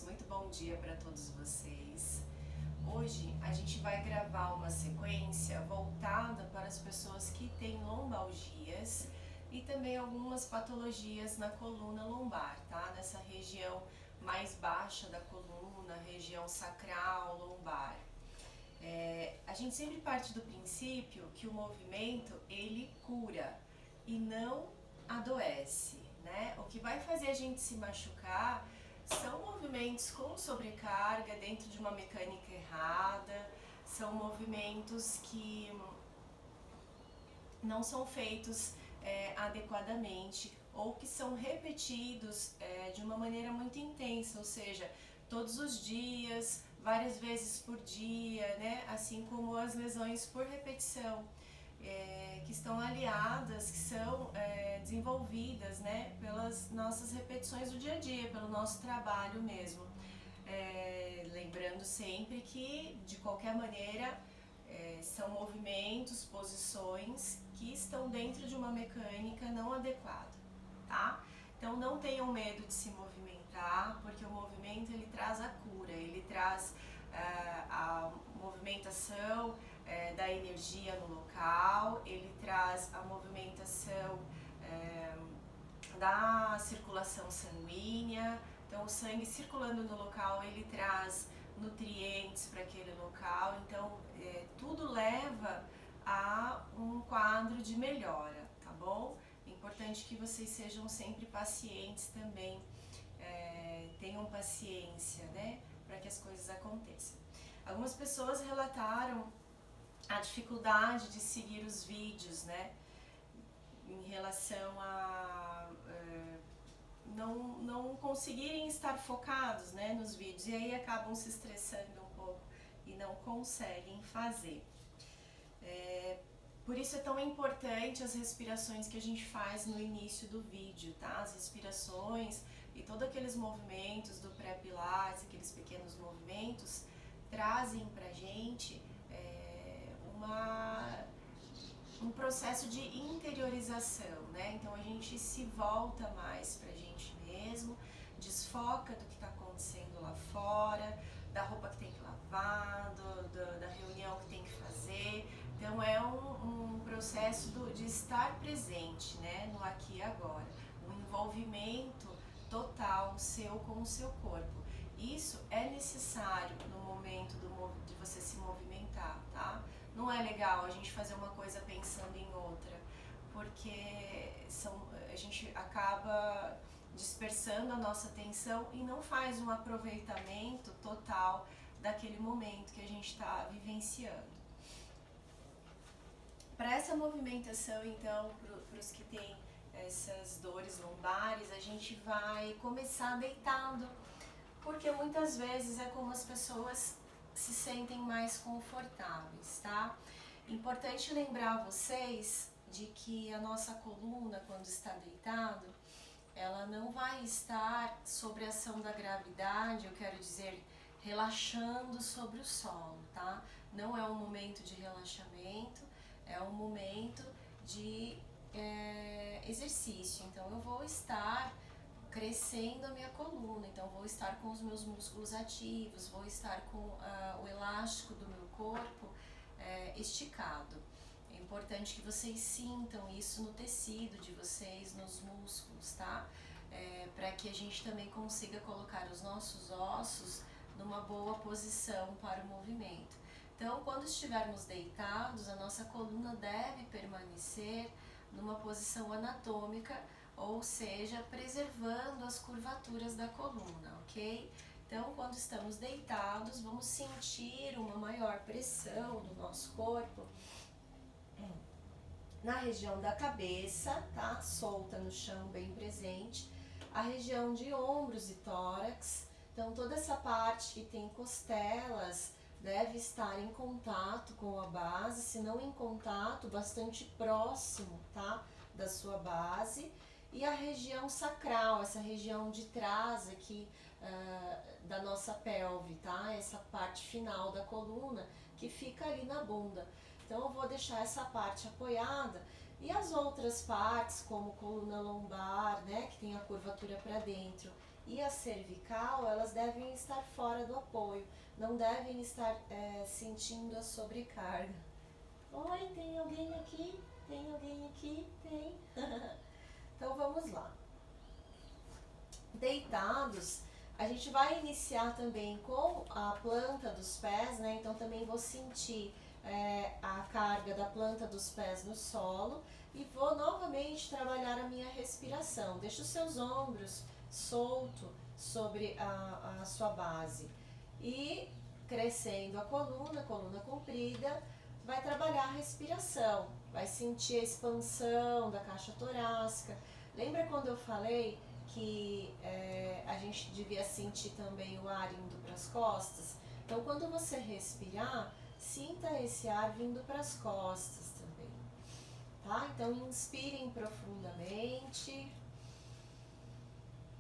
muito bom dia para todos vocês. Hoje a gente vai gravar uma sequência voltada para as pessoas que têm lombalgias e também algumas patologias na coluna lombar, tá? Nessa região mais baixa da coluna, região sacral, lombar. A gente sempre parte do princípio que o movimento ele cura e não adoece, né? O que vai fazer a gente se machucar são movimentos com sobrecarga dentro de uma mecânica errada, são movimentos que não são feitos adequadamente ou que são repetidos de uma maneira muito intensa, ou seja, todos os dias, várias vezes por dia, né? Assim como as lesões por repetição, que estão aliadas, que são desenvolvidas, né, pelas nossas repetições do dia a dia, pelo nosso trabalho mesmo. Lembrando sempre que, de qualquer maneira, são movimentos, posições que estão dentro de uma mecânica não adequada, tá? Então não tenham medo de se movimentar, porque o movimento ele traz a cura, ele traz a movimentação da energia no local, ele traz a movimentação da circulação sanguínea. Então o sangue circulando no local, ele traz nutrientes para aquele local, então tudo leva a um quadro de melhora, tá bom? É importante que vocês sejam sempre pacientes também, tenham paciência, né, para que as coisas aconteçam. Algumas pessoas relataram a dificuldade de seguir os vídeos, né, em relação a não conseguirem estar focados, né, nos vídeos, e aí acabam se estressando um pouco e não conseguem fazer. Por isso é tão importante as respirações que a gente faz no início do vídeo, tá? As respirações e todos aqueles movimentos do pré-pilates, aqueles pequenos movimentos, trazem pra gente um processo de interiorização, né? Então a gente se volta mais pra gente mesmo, desfoca do que está acontecendo lá fora, da roupa que tem que lavar, da reunião que tem que fazer. Então é um processo de estar presente, né, no aqui e agora, um envolvimento total seu com o seu corpo. Isso é necessário no momento de você se movimentar, tá? Não é legal a gente fazer uma coisa pensando em outra, porque a gente acaba dispersando a nossa atenção e não faz um aproveitamento total daquele momento que a gente está vivenciando. Para essa movimentação, então, para os que têm essas dores lombares, a gente vai começar deitado, porque muitas vezes é como as pessoas se sentem mais confortáveis, tá? Importante lembrar vocês de que a nossa coluna, quando está deitado, ela não vai estar sob a ação da gravidade, eu quero dizer, relaxando sobre o solo, tá? Não é um momento de relaxamento, é um momento de exercício. Então eu vou estar crescendo a minha coluna, então vou estar com os meus músculos ativos, vou estar com o elástico do meu corpo esticado. É importante que vocês sintam isso no tecido de vocês, nos músculos, tá? Para que a gente também consiga colocar os nossos ossos numa boa posição para o movimento. Então, quando estivermos deitados, a nossa coluna deve permanecer numa posição anatômica, ou seja, preservando as curvaturas da coluna, ok? Então, quando estamos deitados, vamos sentir uma maior pressão do nosso corpo na região da cabeça, tá? Solta no chão, bem presente. A região de ombros e tórax. Então, toda essa parte que tem costelas deve estar em contato com a base, se não em contato, bastante próximo, tá? Da sua base. E a região sacral, essa região de trás aqui da nossa pelve, tá? Essa parte final da coluna que fica ali na bunda. Então eu vou deixar essa parte apoiada e as outras partes, como coluna lombar, né, que tem a curvatura para dentro, e a cervical, elas devem estar fora do apoio, não devem estar sentindo a sobrecarga. Oi, tem alguém aqui? Tem alguém aqui? Tem. Então vamos lá. Deitados, a gente vai iniciar também com a planta dos pés, né? Então também vou sentir a carga da planta dos pés no solo e vou novamente trabalhar a minha respiração. Deixa os seus ombros soltos sobre a sua base e crescendo a coluna comprida, vai trabalhar a respiração, vai sentir a expansão da caixa torácica. Lembra quando eu falei que a gente devia sentir também o ar indo para as costas? Então, quando você respirar, sinta esse ar vindo para as costas também, tá? Então, inspirem profundamente.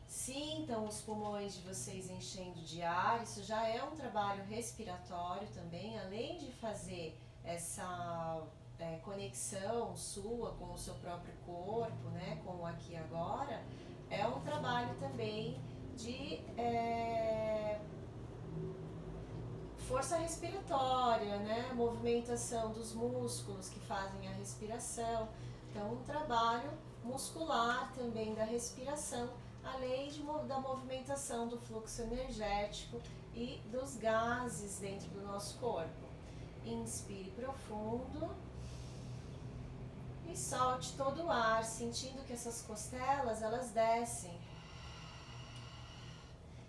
Sintam os pulmões de vocês enchendo de ar. Isso já é um trabalho respiratório também, além de fazer essa conexão sua com o seu próprio corpo, né, com o aqui e agora. É um trabalho também de força respiratória, né? Movimentação dos músculos que fazem a respiração. Então, um trabalho muscular também da respiração, além da movimentação do fluxo energético e dos gases dentro do nosso corpo. Inspire profundo e solte todo o ar, sentindo que essas costelas, elas descem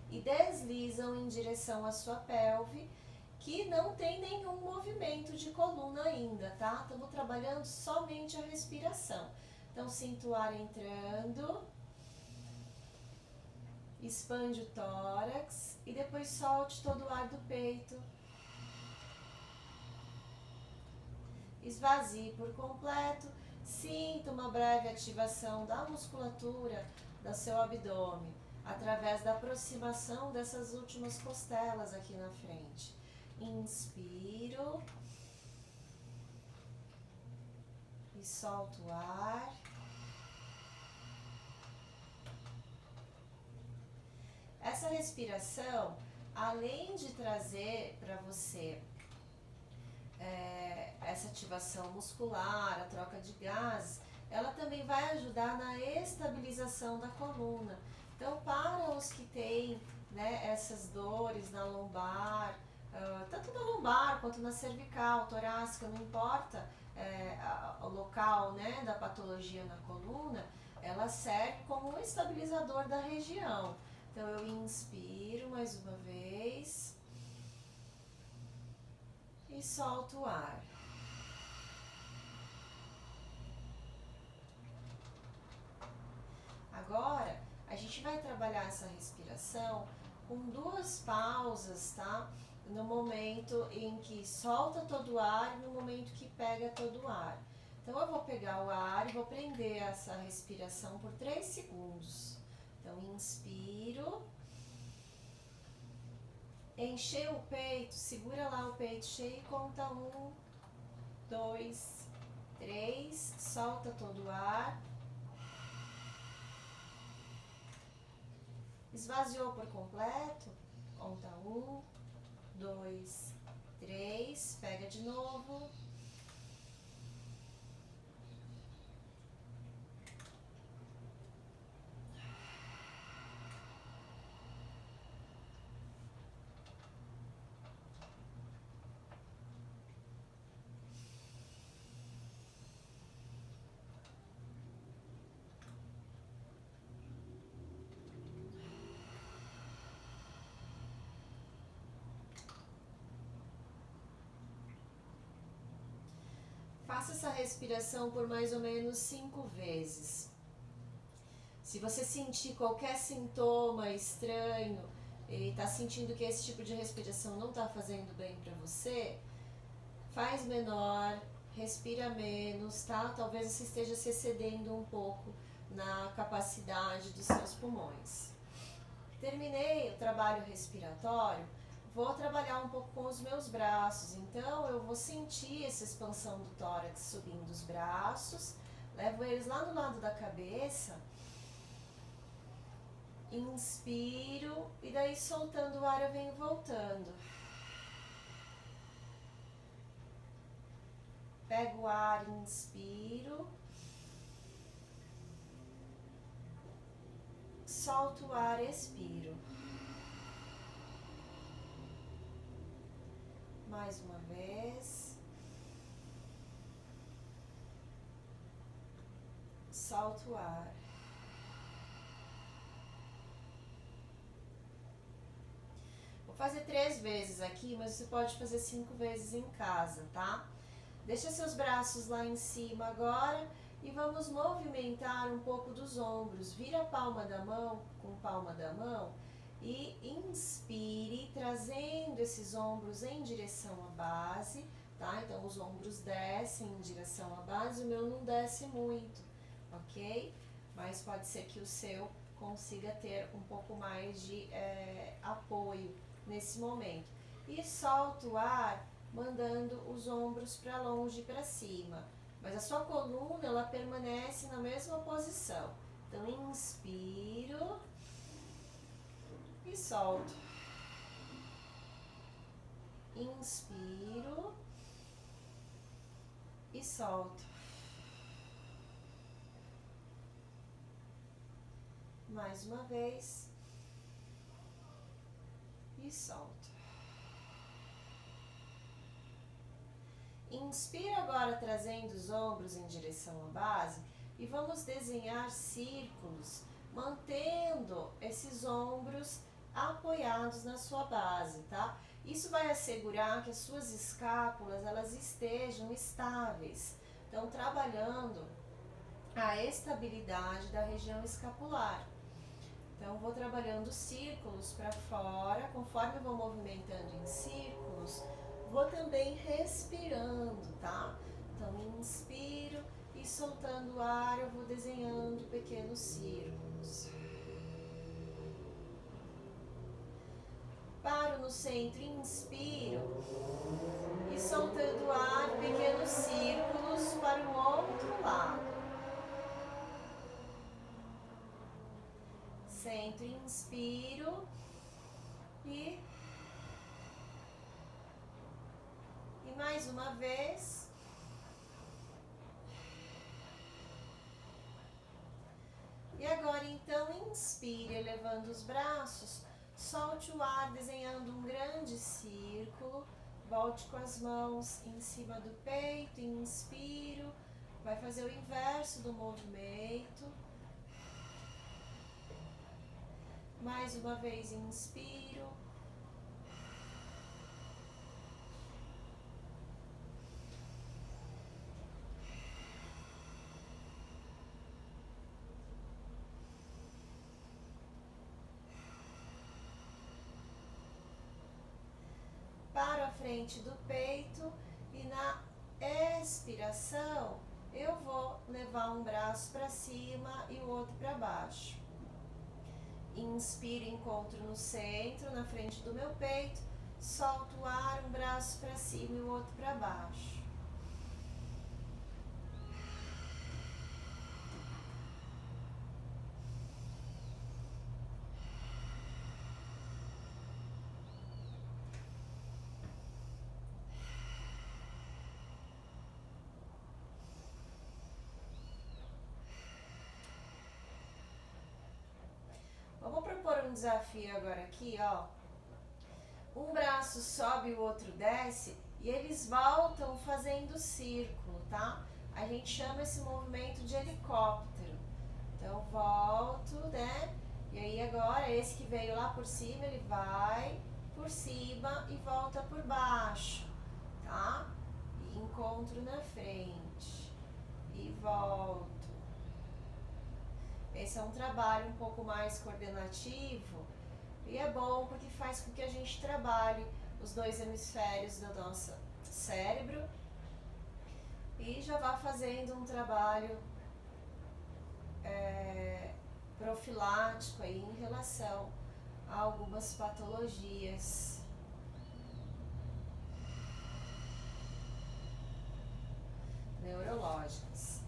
e deslizam em direção à sua pelve, que não tem nenhum movimento de coluna ainda, tá? Estamos trabalhando somente a respiração. Então, sinta o ar entrando, expande o tórax e depois solte todo o ar do peito. Esvazie por completo, sinta uma breve ativação da musculatura do seu abdômen, através da aproximação dessas últimas costelas aqui na frente. Inspiro e solto o ar. Essa respiração, além de trazer para você essa ativação muscular, a troca de gases, ela também vai ajudar na estabilização da coluna. Então, para os que têm, né, essas dores na lombar, tanto na lombar quanto na cervical, torácica, não importa o local, né, da patologia na coluna, ela serve como um estabilizador da região. Então, eu inspiro mais uma vez e solto o ar. Agora, a gente vai trabalhar essa respiração com 2 pausas, tá? No momento em que solta todo o ar e no momento que pega todo o ar. Então, eu vou pegar o ar e vou prender essa respiração por 3 segundos. Então, inspiro. Encher o peito, segura lá o peito cheio e conta 1, 2, 3, solta todo o ar. Esvaziou por completo, conta 1, 2, 3, pega de novo. Faça essa respiração por mais ou menos 5 vezes. Se você sentir qualquer sintoma estranho e está sentindo que esse tipo de respiração não está fazendo bem para você, faz menor, respira menos, tá? Talvez você esteja se excedendo um pouco na capacidade dos seus pulmões. Terminei o trabalho respiratório, vou trabalhar um pouco com os meus braços. Então, eu vou sentir essa expansão do tórax subindo os braços, levo eles lá no lado da cabeça Inspiro e daí soltando o ar eu venho voltando. Pego o ar, inspiro. Solto o ar, expiro. Mais uma vez. Solto o ar. Vou fazer 3 vezes aqui, mas você pode fazer 5 vezes em casa, tá? Deixa seus braços lá em cima agora e vamos movimentar um pouco dos ombros. Vira a palma da mão com palma da mão e inspire, trazendo esses ombros em direção à base, tá? Então os ombros descem em direção à base, o meu não desce muito, ok? Mas pode ser que o seu consiga ter um pouco mais de apoio nesse momento. E solta o ar, mandando os ombros para longe e para cima. Mas a sua coluna, ela permanece na mesma posição. Então, inspiro e solto. Inspiro e solto. Mais uma vez. E solto. Inspira agora trazendo os ombros em direção à base e vamos desenhar círculos, mantendo esses ombros apoiados na sua base, tá? Isso vai assegurar que as suas escápulas elas estejam estáveis. Então, trabalhando a estabilidade da região escapular. Então, vou trabalhando círculos para fora, conforme eu vou movimentando em círculos, vou também respirando, tá? Então, inspiro e soltando o ar, eu vou desenhando pequenos círculos. Paro no centro, inspiro e soltando o ar, pequenos círculos para o outro lado. Centro, inspiro e mais uma vez. E agora então inspire, elevando os braços, solte o ar desenhando um grande círculo, volte com as mãos em cima do peito, inspiro, vai fazer o inverso do movimento. Mais uma vez inspiro. Paro à frente do peito e na expiração eu vou levar um braço para cima e o outro para baixo. Inspiro, encontro no centro, na frente do meu peito, solto o ar, um braço para cima e o outro para baixo. Vou propor um desafio agora aqui, ó. Um braço sobe, o outro desce e eles voltam fazendo círculo, tá? A gente chama esse movimento de helicóptero. Então, volto, né? E aí agora, esse que veio lá por cima, ele vai por cima e volta por baixo, tá? E encontro na frente. E volto. Esse é um trabalho um pouco mais coordenativo e é bom porque faz com que a gente trabalhe os 2 hemisférios do nosso cérebro e já vá fazendo um trabalho profilático aí em relação a algumas patologias neurológicas.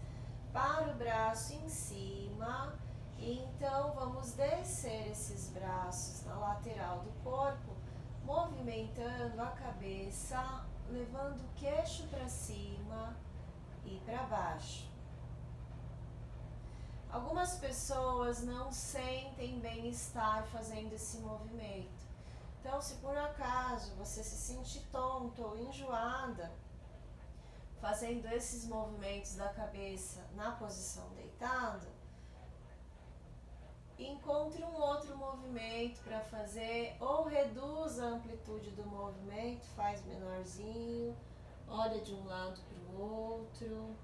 Para o braço em cima, então vamos descer descer esses braços na lateral do corpo, movimentando a cabeça, levando o queixo para cima e para baixo. Algumas pessoas não sentem bem-estar fazendo esse movimento. Então, se por acaso você se sentir tonto ou enjoada, fazendo esses movimentos da cabeça na posição deitada, encontre um outro movimento para fazer, ou reduz a amplitude do movimento, faz menorzinho, olha de um lado para o outro.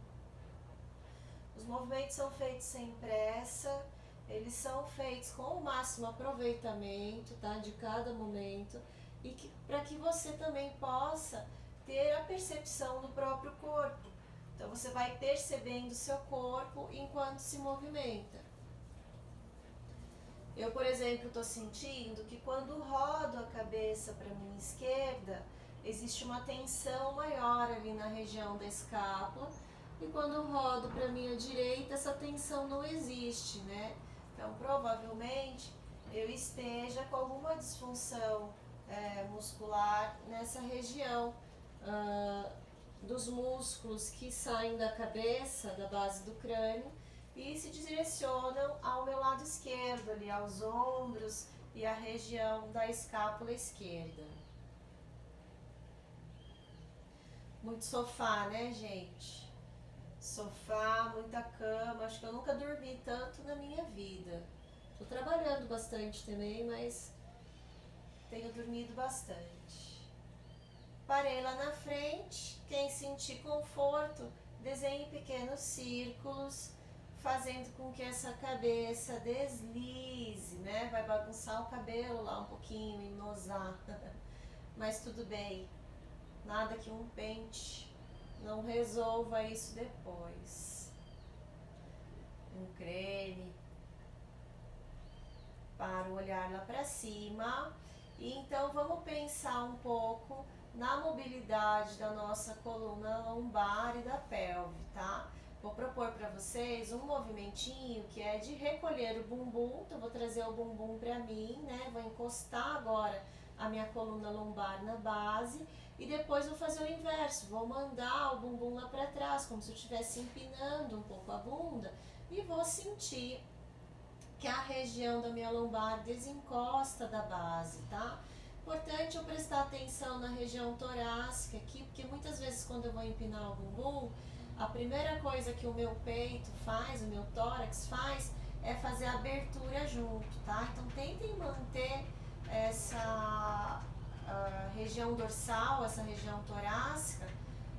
Os movimentos são feitos sem pressa, eles são feitos com o máximo aproveitamento, tá, de cada momento, e para que você também possa ter a percepção do próprio corpo. Então você vai percebendo o seu corpo enquanto se movimenta. Eu, por exemplo, estou sentindo que quando rodo a cabeça para a minha esquerda, existe uma tensão maior ali na região da escápula, e quando rodo para a minha direita, essa tensão não existe, né? Então, provavelmente, eu esteja com alguma disfunção muscular nessa região dos músculos que saem da cabeça, da base do crânio, e se direcionam ao meu lado esquerdo, ali aos ombros e à região da escápula esquerda. Muito sofá, né, gente? Sofá, muita cama, acho que eu nunca dormi tanto na minha vida. Tô trabalhando bastante também, mas tenho dormido bastante. Parei lá na frente, quem sentir conforto, desenhe pequenos círculos, fazendo com que essa cabeça deslize, né? Vai bagunçar o cabelo lá um pouquinho, enosar, mas tudo bem, nada que um pente não resolva isso depois. Um creme para o olhar lá para cima. E então vamos pensar um pouco na mobilidade da nossa coluna lombar e da pelve, tá? Vou propor para vocês um movimentinho que é de recolher o bumbum. Então vou trazer o bumbum para mim, né? Vou encostar agora a minha coluna lombar na base e depois vou fazer o inverso. Vou mandar o bumbum lá para trás, como se eu estivesse empinando um pouco a bunda, e vou sentir que a região da minha lombar desencosta da base, tá? Importante eu prestar atenção na região torácica aqui, porque muitas vezes quando eu vou empinar o bumbum, a primeira coisa que o meu peito faz, o meu tórax faz, é fazer a abertura junto, tá? Então tentem manter essa região dorsal, essa região torácica,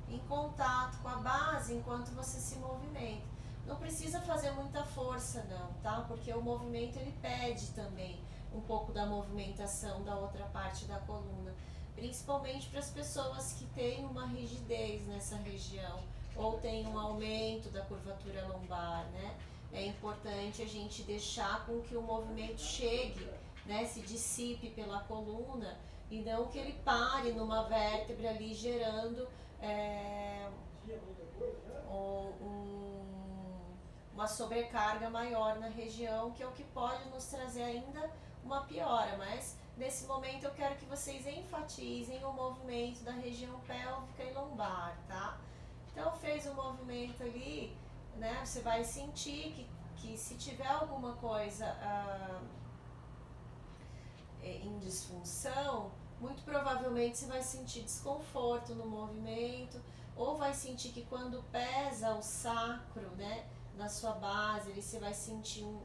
em contato com a base enquanto você se movimenta. Não precisa fazer muita força não, tá? Porque o movimento ele pede também um pouco da movimentação da outra parte da coluna, principalmente para as pessoas que têm uma rigidez nessa região ou tem um aumento da curvatura lombar, né? É importante a gente deixar com que o movimento chegue, né, se dissipe pela coluna e não que ele pare numa vértebra ali gerando uma sobrecarga maior na região, que é o que pode nos trazer ainda uma piora. Mas nesse momento eu quero que vocês enfatizem o movimento da região pélvica e lombar, tá? Então fez o movimento ali, né? Você vai sentir que se tiver alguma coisa em disfunção, muito provavelmente você vai sentir desconforto no movimento, ou vai sentir que quando pesa o sacro, né, na sua base, ali você vai sentir um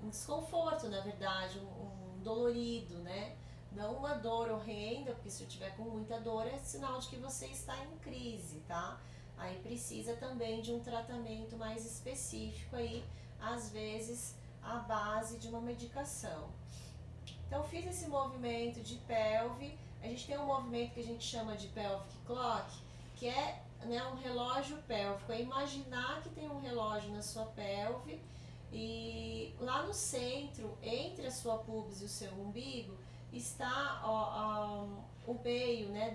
desconforto, na verdade, um dolorido, né? Não uma dor horrenda, porque se eu tiver com muita dor é sinal de que você está em crise, tá? Aí precisa também de um tratamento mais específico aí, às vezes à base de uma medicação. Então fiz esse movimento de pelve. A gente tem um movimento que a gente chama de pelvic clock, que é, né, um relógio pélvico. É imaginar que tem um relógio na sua pelve e lá no centro, entre a sua pubis e o seu umbigo, está o meio, né,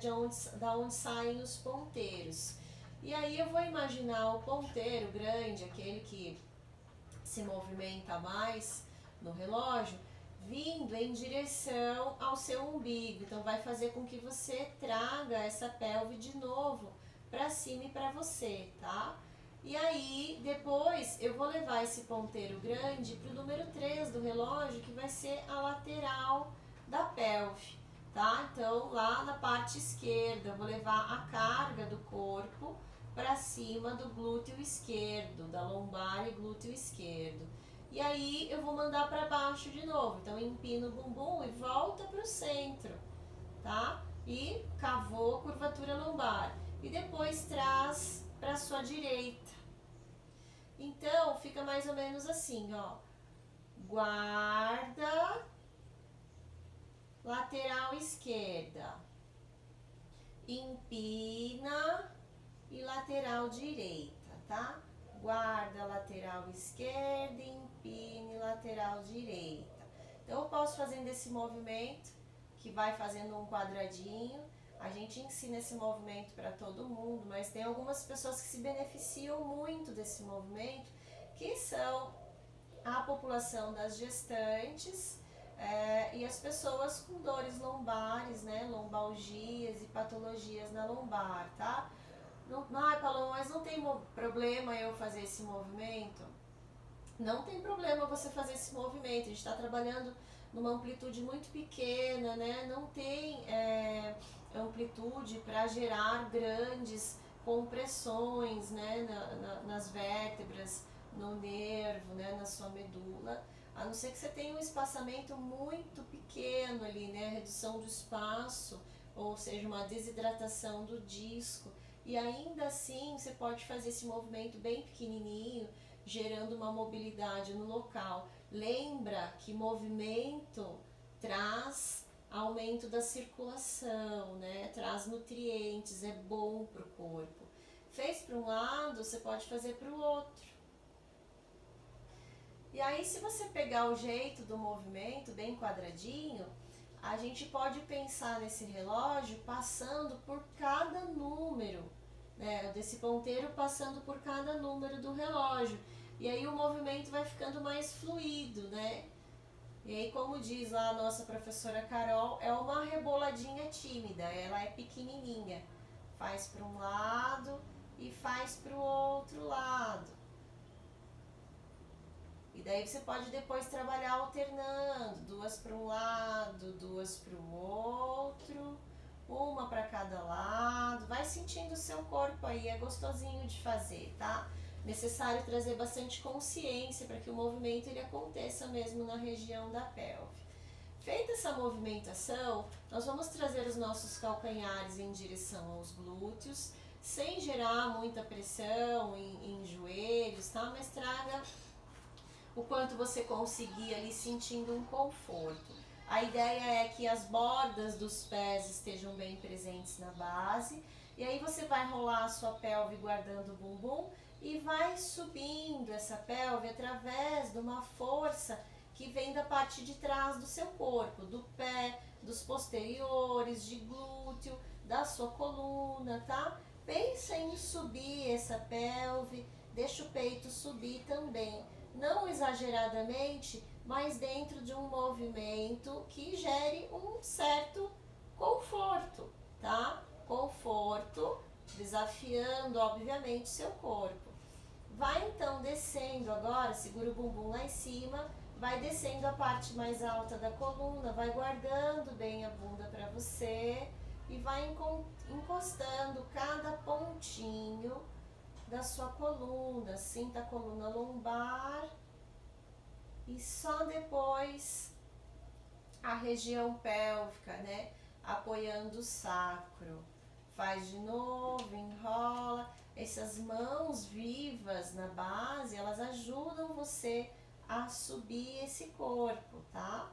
da onde saem os ponteiros. E aí eu vou imaginar o ponteiro grande, aquele que se movimenta mais no relógio, vindo em direção ao seu umbigo. Então vai fazer com que você traga essa pelve de novo para cima e para você, tá? E aí, depois eu vou levar esse ponteiro grande para o número 3 do relógio, que vai ser a lateral da pelve, tá? Então, lá na parte esquerda, eu vou levar a carga do corpo para cima do glúteo esquerdo, da lombar e glúteo esquerdo. E aí, eu vou mandar para baixo de novo. Então, empino o bumbum e volta para o centro, tá? E cavou a curvatura lombar. E depois traz para sua direita. Então, fica mais ou menos assim, ó. Guarda, lateral esquerda, empina e lateral direita, tá? Guarda, lateral esquerda, empina e lateral direita. Então, eu posso fazendo esse movimento, que vai fazendo um quadradinho. A gente ensina esse movimento para todo mundo, mas tem algumas pessoas que se beneficiam muito desse movimento, que são a população das gestantes e as pessoas com dores lombares, né, lombalgias e patologias na lombar, tá? Ai, Paloma, mas não tem problema eu fazer esse movimento? Não tem problema você fazer esse movimento, a gente está trabalhando numa amplitude muito pequena, né? Não tem amplitude para gerar grandes compressões, né? nas vértebras, no nervo, né? Na sua medula, a não ser que você tenha um espaçamento muito pequeno ali, né? Redução do espaço, ou seja, uma desidratação do disco, e ainda assim você pode fazer esse movimento bem pequenininho, gerando uma mobilidade no local. Lembra que movimento traz aumento da circulação, né? Traz nutrientes, é bom para o corpo. Fez para um lado, você pode fazer para o outro. E aí, se você pegar o jeito do movimento bem quadradinho, a gente pode pensar nesse relógio passando por cada número, né? Desse ponteiro passando por cada número do relógio. E aí o movimento vai ficando mais fluido, né? E aí, como diz lá a nossa professora Carol, é uma reboladinha tímida, ela é pequenininha. Faz para um lado e faz para o outro lado. E daí você pode depois trabalhar alternando, duas para um lado, duas para o outro, uma para cada lado. Vai sentindo o seu corpo aí, é gostosinho de fazer, tá? Necessário trazer bastante consciência para que o movimento ele aconteça mesmo na região da pelve. Feita essa movimentação, nós vamos trazer os nossos calcanhares em direção aos glúteos, sem gerar muita pressão em joelhos, tá? Mas traga o quanto você conseguir ali sentindo um conforto. A ideia é que as bordas dos pés estejam bem presentes na base, e aí você vai rolar a sua pelve guardando o bumbum e vai subindo essa pelve através de uma força que vem da parte de trás do seu corpo, do pé, dos posteriores, de glúteo, da sua coluna, tá? Pensa em subir essa pelve, deixa o peito subir também. Não exageradamente, mas dentro de um movimento que gere um certo conforto, tá? Conforto, desafiando, obviamente, seu corpo. Vai então descendo agora, segura o bumbum lá em cima, vai descendo a parte mais alta da coluna, vai guardando bem a bunda para você e vai encostando cada pontinho da sua coluna, sinta a coluna lombar e só depois a região pélvica, né? Apoiando o sacro. Faz de novo, enrola. Essas mãos vivas na base, elas ajudam você a subir esse corpo, tá?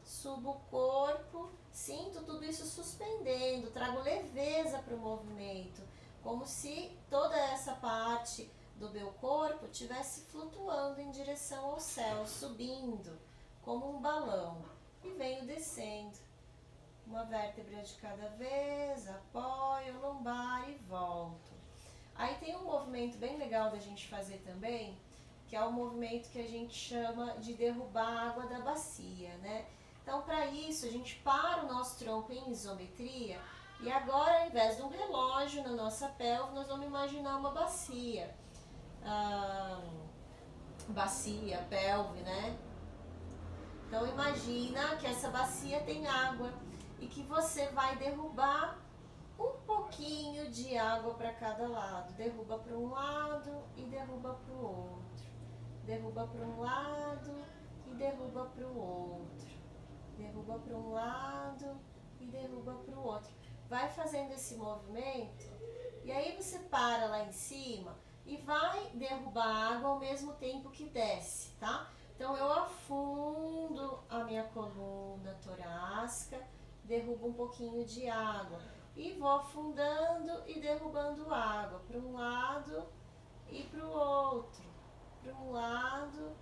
Subo o corpo, sinto tudo isso suspendendo, trago leveza para o movimento, como se toda essa parte do meu corpo estivesse flutuando em direção ao céu, subindo como um balão. E venho descendo, uma vértebra de cada vez, apoio, lombar e volto. Aí tem um movimento bem legal da gente fazer também, que é o movimento que a gente chama de derrubar a água da bacia, né? Então, para isso, a gente para o nosso tronco em isometria e agora, ao invés de um relógio na nossa pelve, nós vamos imaginar uma bacia. Bacia, pelve, né? Então, imagina que essa bacia tem água e que você vai derrubar um pouquinho de água para cada lado. Derruba para um lado e derruba para o outro. Derruba para um lado e derruba para o outro. Derruba para um lado e derruba para o outro. Vai fazendo esse movimento e aí você para lá em cima e vai derrubar a água ao mesmo tempo que desce, tá? Então eu afundo a minha coluna torácica, derrubo um pouquinho de água e vou afundando e derrubando água para um lado e para o outro, para um lado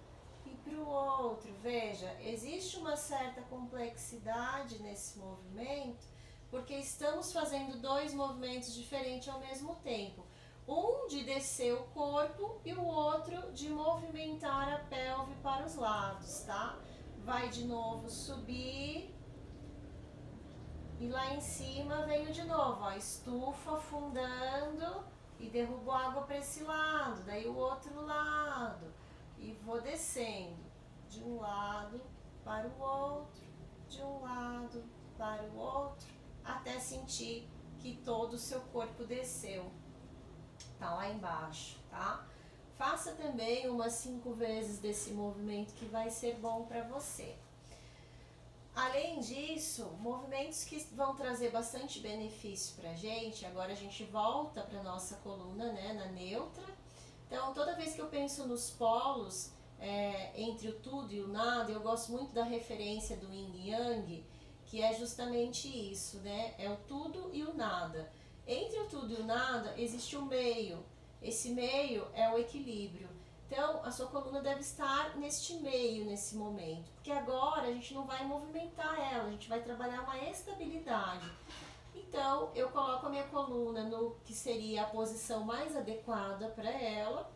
e para o outro. Veja, existe uma certa complexidade nesse movimento, porque estamos fazendo dois movimentos diferentes ao mesmo tempo. Um de descer o corpo e o outro de movimentar a pelve para os lados, tá? Vai de novo subir e lá em cima venho de novo, ó, estufa afundando e derrubo água para esse lado, daí o outro lado e vou descendo de um lado para o outro, de um lado para o outro, até sentir que todo o seu corpo desceu. Tá lá embaixo, tá? Faça também umas 5 vezes desse movimento que vai ser bom para você. Além disso, movimentos que vão trazer bastante benefício pra gente. Agora a gente volta para nossa coluna, né, na neutra. Então, toda vez que eu penso nos polos, entre o tudo e o nada, eu gosto muito da referência do Yin Yang, que é justamente isso, né? É o tudo e o nada. Entre o tudo e o nada existe um meio. Esse meio é o equilíbrio. Então, a sua coluna deve estar neste meio, nesse momento. Porque agora a gente não vai movimentar ela, a gente vai trabalhar uma estabilidade. Então, eu coloco a minha coluna no que seria a posição mais adequada para ela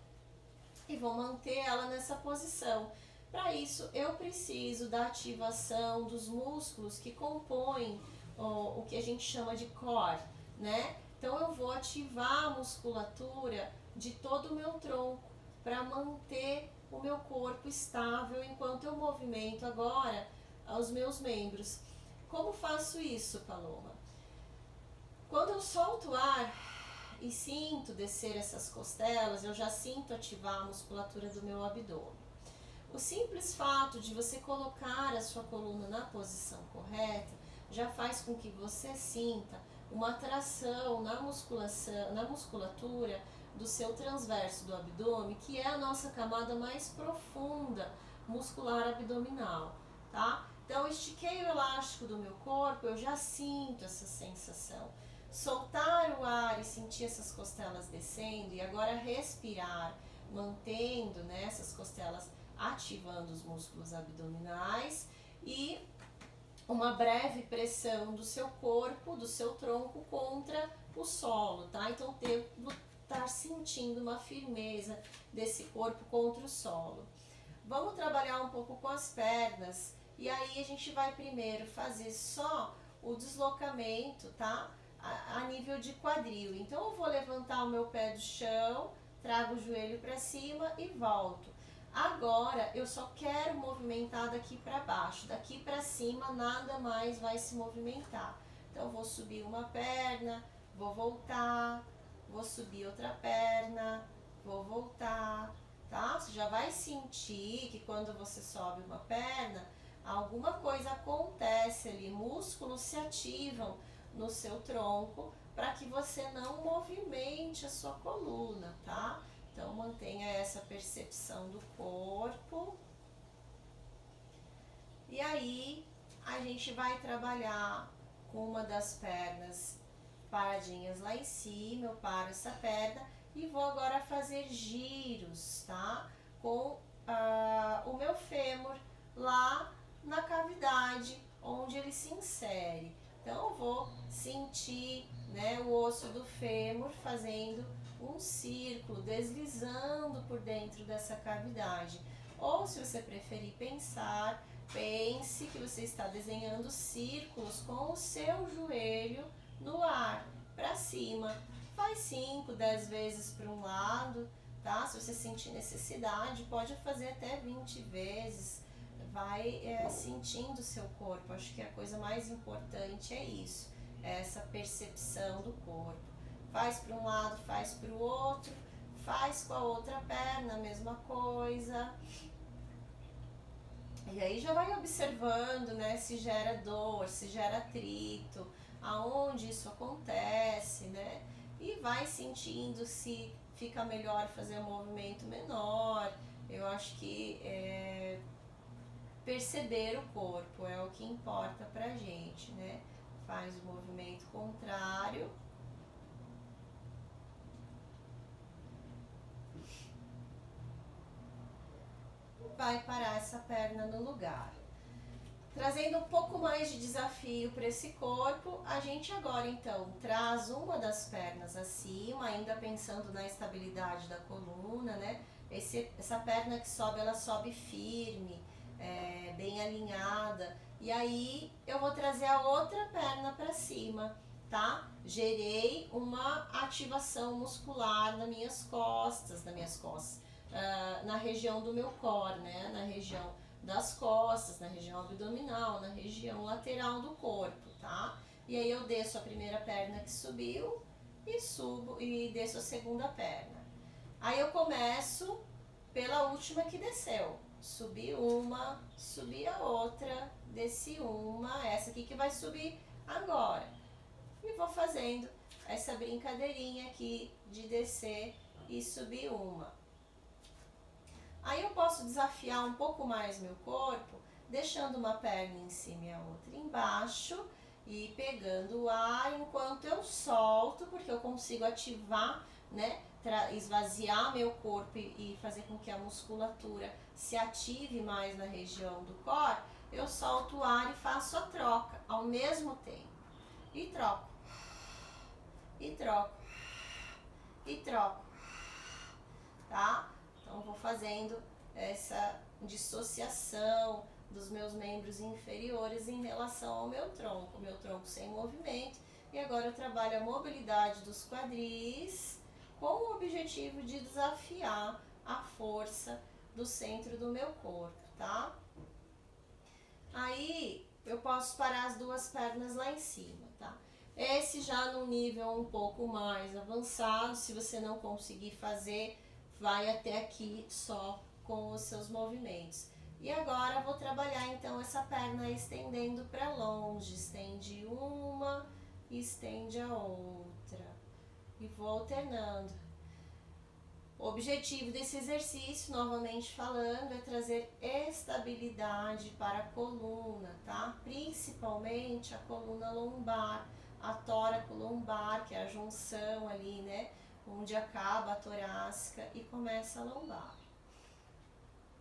e vou manter ela nessa posição. Para isso, eu preciso da ativação dos músculos que compõem o que a gente chama de core, né? Então, eu vou ativar a musculatura de todo o meu tronco para manter o meu corpo estável enquanto eu movimento agora os meus membros. Como faço isso, Paloma? Quando eu solto o ar e sinto descer essas costelas, eu já sinto ativar a musculatura do meu abdômen. O simples fato de você colocar a sua coluna na posição correta já faz com que você sinta uma tração na musculatura do seu transverso do abdômen, que é a nossa camada mais profunda muscular abdominal, tá? Então, eu estiquei o elástico do meu corpo, eu já sinto essa sensação. Soltar o ar e sentir essas costelas descendo e agora respirar, mantendo, né, essas costelas ativando os músculos abdominais e uma breve pressão do seu corpo, do seu tronco contra o solo, tá? Então, devo estar sentindo uma firmeza desse corpo contra o solo. Vamos trabalhar um pouco com as pernas e aí a gente vai primeiro fazer só o deslocamento, tá? A nível de quadril. Então, eu vou levantar o meu pé do chão, trago o joelho para cima e volto. Agora, eu só quero movimentar daqui para baixo. Daqui para cima, nada mais vai se movimentar. Então, vou subir uma perna, vou voltar, vou subir outra perna, vou voltar, tá? Você já vai sentir que quando você sobe uma perna, alguma coisa acontece ali, músculos se ativam no seu tronco para que você não movimente a sua coluna, tá? Então, mantenha essa percepção do corpo. E aí, a gente vai trabalhar com uma das pernas paradinhas lá em cima. Eu paro essa perna e vou agora fazer giros, tá? Com o meu fêmur lá na cavidade onde ele se insere. Então, eu vou sentir, né, o osso do fêmur fazendo um círculo deslizando por dentro dessa cavidade. Ou, se você preferir pensar, pense que você está desenhando círculos com o seu joelho no ar, para cima. Faz 5, 10 vezes para um lado, tá? Se você sentir necessidade, pode fazer até 20 vezes. Vai sentindo o seu corpo. Acho que a coisa mais importante é isso, essa percepção do corpo. Faz para um lado, faz para o outro, faz com a outra perna a mesma coisa. E aí já vai observando, né, se gera dor, se gera atrito, aonde isso acontece, né? E vai sentindo se fica melhor fazer um movimento menor. Eu acho que perceber o corpo é o que importa pra gente, né? Faz o movimento contrário. Vai parar essa perna no lugar. Trazendo um pouco mais de desafio para esse corpo, a gente agora então traz uma das pernas acima, ainda pensando na estabilidade da coluna, né? Essa perna que sobe, ela sobe firme, bem alinhada. E aí eu vou trazer a outra perna para cima, tá? Gerei uma ativação muscular nas minhas costas, na região do meu core, né? Na região das costas, na região abdominal, na região lateral do corpo, tá? E aí eu desço a primeira perna que subiu e subo e desço a segunda perna. Aí eu começo pela última que desceu. Subi uma, subi a outra, desci uma, essa aqui que vai subir agora. E vou fazendo essa brincadeirinha aqui de descer e subir uma. Aí eu posso desafiar um pouco mais meu corpo, deixando uma perna em cima e a outra embaixo e pegando o ar enquanto eu solto, porque eu consigo ativar, né, esvaziar meu corpo e fazer com que a musculatura se ative mais na região do core. Eu solto o ar e faço a troca ao mesmo tempo. E troco. E troco. E troco. Tá? Então, vou fazendo essa dissociação dos meus membros inferiores em relação ao meu tronco sem movimento. E agora eu trabalho a mobilidade dos quadris com o objetivo de desafiar a força do centro do meu corpo, tá? Aí eu posso parar as duas pernas lá em cima, tá? Esse já num nível um pouco mais avançado, se você não conseguir fazer, vai até aqui só com os seus movimentos. E agora vou trabalhar então essa perna estendendo para longe. Estende uma, estende a outra. E vou alternando. O objetivo desse exercício, novamente falando, é trazer estabilidade para a coluna, tá? Principalmente a coluna lombar, a tóraco-lombar, que é a junção ali, né? Onde acaba a torácica e começa a lombar.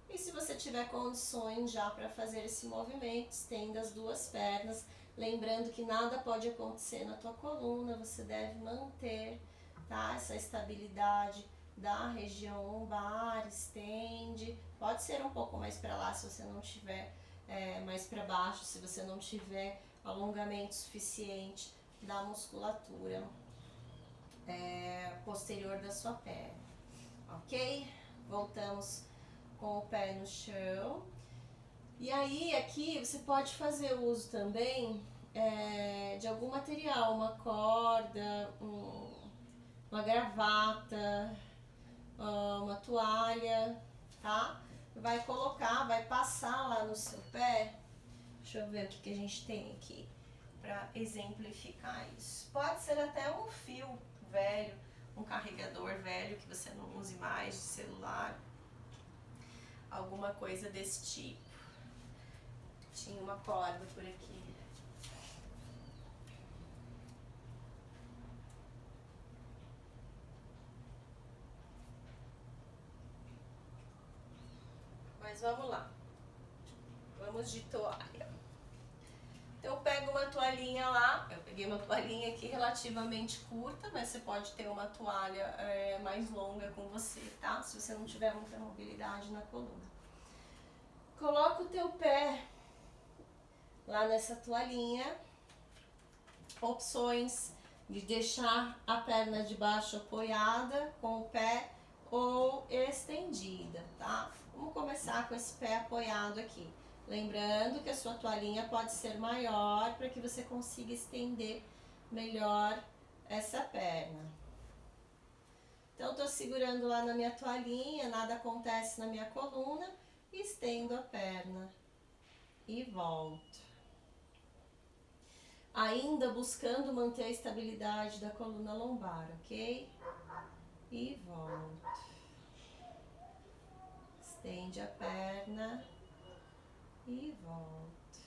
E se você tiver condições já para fazer esse movimento, estenda as duas pernas, lembrando que nada pode acontecer na tua coluna, você deve manter, tá? Essa estabilidade da região lombar, estende, pode ser um pouco mais para lá se você não tiver, mais para baixo, se você não tiver alongamento suficiente da musculatura posterior da sua perna, ok? Voltamos com o pé no chão. E aí aqui você pode fazer uso também de algum material, uma corda, uma gravata, uma toalha, tá? Vai colocar, vai passar lá no seu pé. Deixa eu ver o que a gente tem aqui para exemplificar isso. Pode ser até um fio velho, um carregador velho que você não use mais, de celular, alguma coisa desse tipo. Tinha uma corda por aqui. Mas vamos lá. Vamos de toalha. Então eu pego pega uma toalhinha lá, eu peguei uma toalhinha aqui relativamente curta, mas você pode ter uma toalha mais longa com você, tá? Se você não tiver muita mobilidade na coluna. Coloca o teu pé lá nessa toalhinha. Opções de deixar a perna de baixo apoiada com o pé ou estendida, tá? Vamos começar com esse pé apoiado aqui. Lembrando que a sua toalhinha pode ser maior para que você consiga estender melhor essa perna. Então, tô segurando lá na minha toalhinha, nada acontece na minha coluna, estendo a perna e volto. Ainda buscando manter a estabilidade da coluna lombar, ok? E volto. Estende a perna e volto.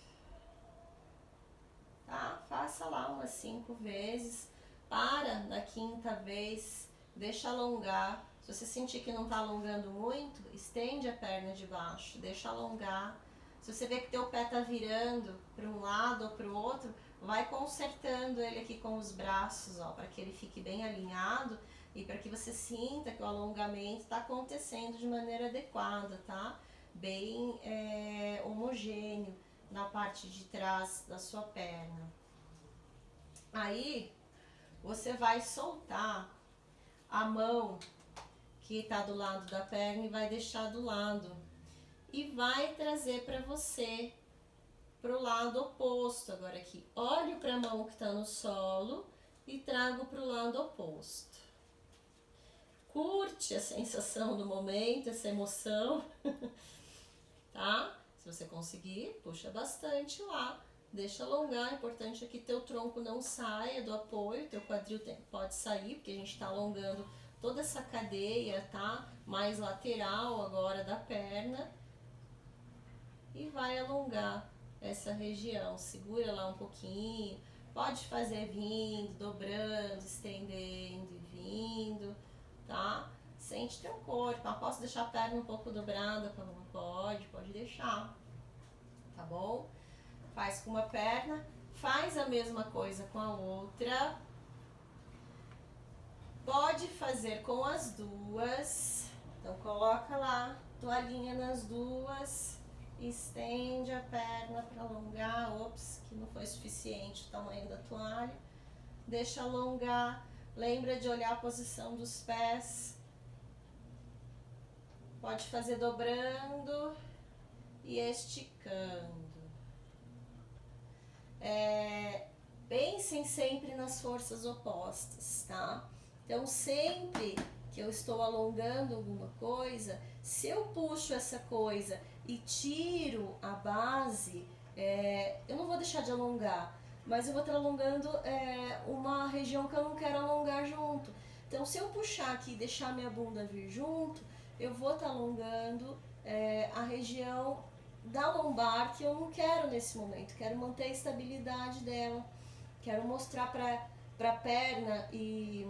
Tá? Faça lá umas 5 vezes. Para na quinta vez, deixa alongar. Se você sentir que não está alongando muito, estende a perna de baixo, deixa alongar. Se você vê que teu pé está virando para um lado ou para o outro, vai consertando ele aqui com os braços, ó, para que ele fique bem alinhado e para que você sinta que o alongamento está acontecendo de maneira adequada, tá? Bem homogêneo na parte de trás da sua perna. Aí, você vai soltar a mão que está do lado da perna e vai deixar do lado. E vai trazer para você, para o lado oposto agora aqui. Olho para a mão que está no solo e trago para o lado oposto. Curte a sensação do momento, essa emoção, tá? Se você conseguir, puxa bastante lá. Deixa alongar, o importante é que teu tronco não saia do apoio, teu quadril pode sair, porque a gente está alongando toda essa cadeia, tá? Mais lateral agora da perna. E vai alongar essa região, segura lá um pouquinho, pode fazer vindo, dobrando, estendendo e vindo, tá? Sente teu corpo, posso deixar a perna um pouco dobrada, pode deixar, tá bom? Faz com uma perna, faz a mesma coisa com a outra, pode fazer com as duas, então coloca lá, toalhinha nas duas, estende a perna para alongar, ops, que não foi suficiente o tamanho da toalha, deixa alongar, lembra de olhar a posição dos pés, pode fazer dobrando e esticando. Pensem sempre nas forças opostas, tá? Então, sempre que eu estou alongando alguma coisa, se eu puxo essa coisa e tiro a base, eu não vou deixar de alongar, mas eu vou estar alongando uma região que eu não quero alongar junto. Então, se eu puxar aqui e deixar minha bunda vir junto, eu vou estar alongando a região da lombar que eu não quero nesse momento. Quero manter a estabilidade dela, quero mostrar para perna e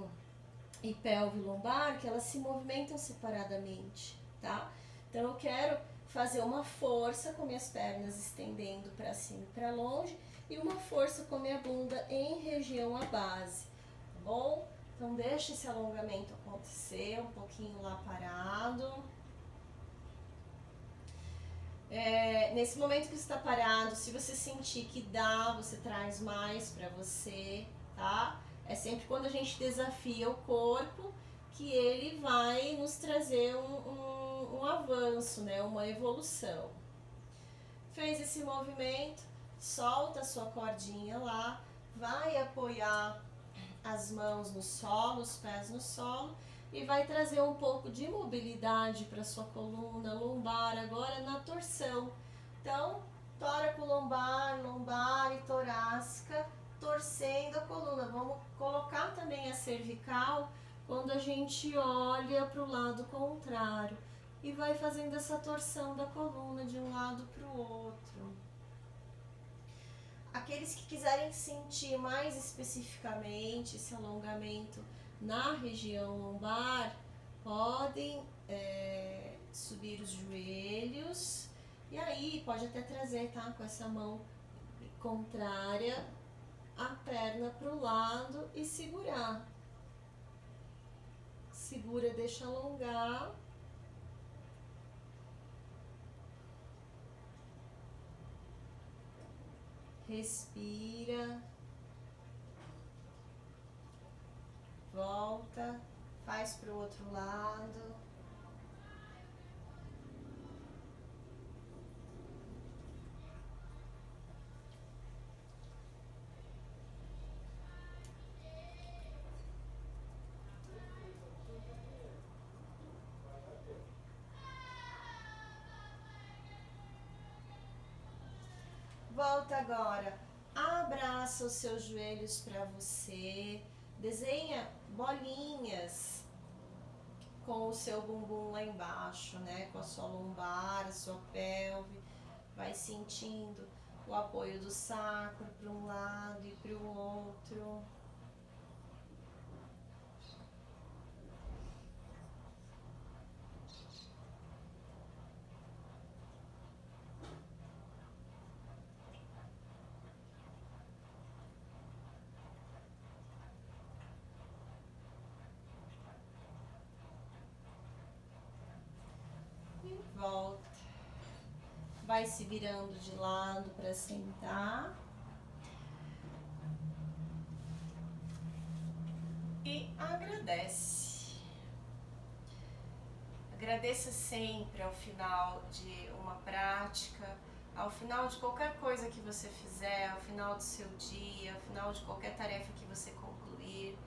pelve lombar que elas se movimentam separadamente, tá? Então eu quero fazer uma força com minhas pernas estendendo para cima e para longe e uma força com minha bunda em região à base, tá bom? Então deixa esse alongamento acontecer, um pouquinho lá parado. Nesse momento que você está parado, se você sentir que dá, você traz mais para você, tá? É sempre quando a gente desafia o corpo que ele vai nos trazer um avanço, né? Uma evolução. Fez esse movimento, solta a sua cordinha lá, vai apoiar as mãos no solo, os pés no solo e vai trazer um pouco de mobilidade para sua coluna lombar agora na torção. Então, tóraco lombar, lombar e torácica, torcendo a coluna. Vamos colocar também a cervical quando a gente olha para o lado contrário e vai fazendo essa torção da coluna de um lado para o outro. Aqueles que quiserem sentir mais especificamente esse alongamento na região lombar, podem subir os joelhos e aí pode até trazer, tá, com essa mão contrária, a perna para o lado e segurar. Segura, deixa alongar. Respira. Volta, faz para o outro lado. Volta agora, abraça os seus joelhos para você, desenha bolinhas com o seu bumbum lá embaixo, né? Com a sua lombar, a sua pelve, vai sentindo o apoio do sacro para um lado e para o outro. Volta, vai se virando de lado para sentar e agradece. Agradeça sempre ao final de uma prática, ao final de qualquer coisa que você fizer, ao final do seu dia, ao final de qualquer tarefa que você concluir.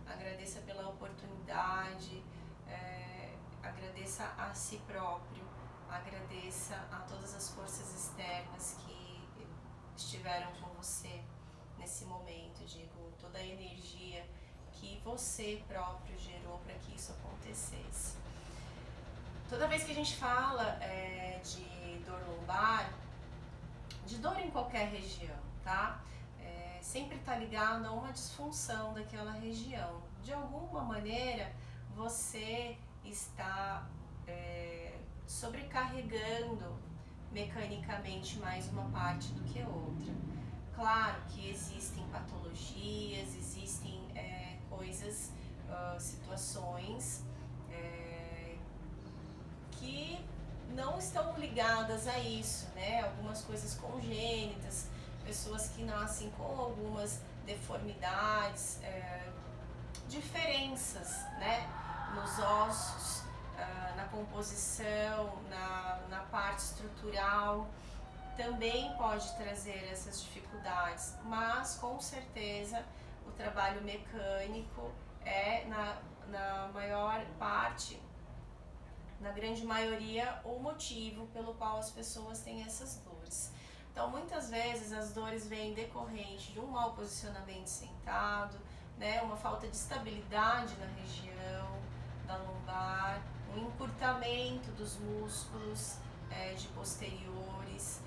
Agradeça pela oportunidade, agradeça a si próprio. Agradeça a todas as forças externas que estiveram com você nesse momento, digo, toda a energia que você próprio gerou para que isso acontecesse. Toda vez que a gente fala de dor lombar, de dor em qualquer região, tá? Sempre está ligado a uma disfunção daquela região. De alguma maneira, você está sobrecarregando mecanicamente mais uma parte do que outra. Claro que existem patologias, existem coisas, situações que não estão ligadas a isso, né? Algumas coisas congênitas, pessoas que nascem com algumas deformidades, diferenças, né? Nos ossos, na composição, na parte estrutural, também pode trazer essas dificuldades, mas com certeza o trabalho mecânico é na maior parte, na grande maioria, o motivo pelo qual as pessoas têm essas dores. Então, muitas vezes as dores vêm decorrente de um mau posicionamento sentado, né, uma falta de estabilidade na região da lombar, um encurtamento dos músculos de posteriores,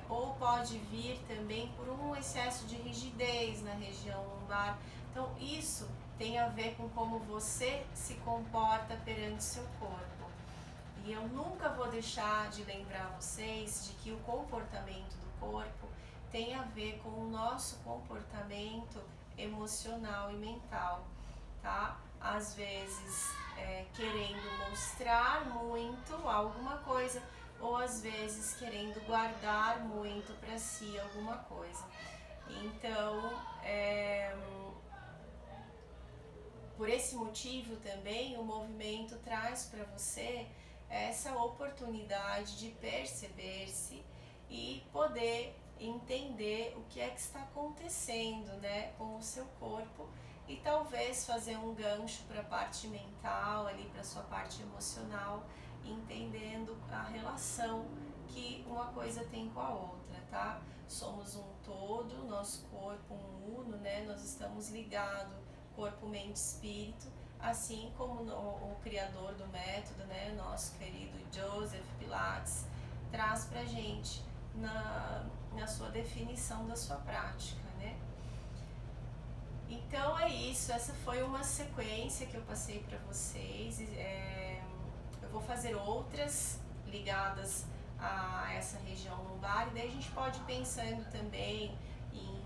ou pode vir também por um excesso de rigidez na região lombar. Então, isso tem a ver com como você se comporta perante seu corpo. E eu nunca vou deixar de lembrar vocês de que o comportamento do corpo tem a ver com o nosso comportamento emocional e mental, tá? Às vezes querendo mostrar muito alguma coisa, ou às vezes querendo guardar muito para si alguma coisa. Então, por esse motivo também o movimento traz para você essa oportunidade de perceber-se e poder entender o que é que está acontecendo, né, com o seu corpo, e talvez fazer um gancho para a parte mental, ali para a sua parte emocional, entendendo a relação que uma coisa tem com a outra, tá? Somos um todo, nosso corpo um uno, né? Nós estamos ligados, corpo, mente, espírito, assim como o criador do método, né, nosso querido Joseph Pilates, traz pra gente na sua definição da sua prática, né? Então é isso, essa foi uma sequência que eu passei para vocês. Eu vou fazer outras ligadas a essa região lombar, e daí a gente pode ir pensando também em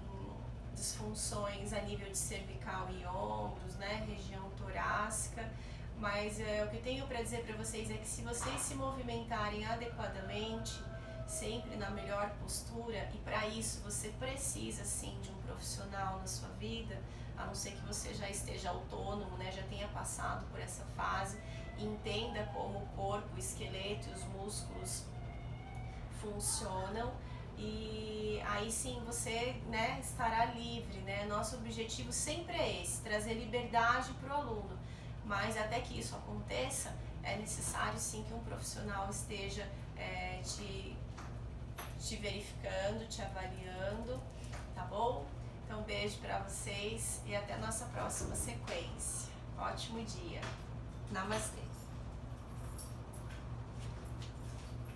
disfunções a nível de cervical e ombros, né, região torácica, mas o que eu tenho para dizer para vocês é que se vocês se movimentarem adequadamente, sempre na melhor postura, e para isso você precisa sim de um profissional na sua vida, a não ser que você já esteja autônomo, né, já tenha passado por essa fase, entenda como o corpo, o esqueleto e os músculos funcionam, e aí sim você, né, estará livre, né? Nosso objetivo sempre é esse, trazer liberdade para o aluno, mas até que isso aconteça, é necessário sim que um profissional esteja te verificando, te avaliando, tá bom? Então, beijo para vocês e até a nossa próxima sequência. Ótimo dia. Namastê.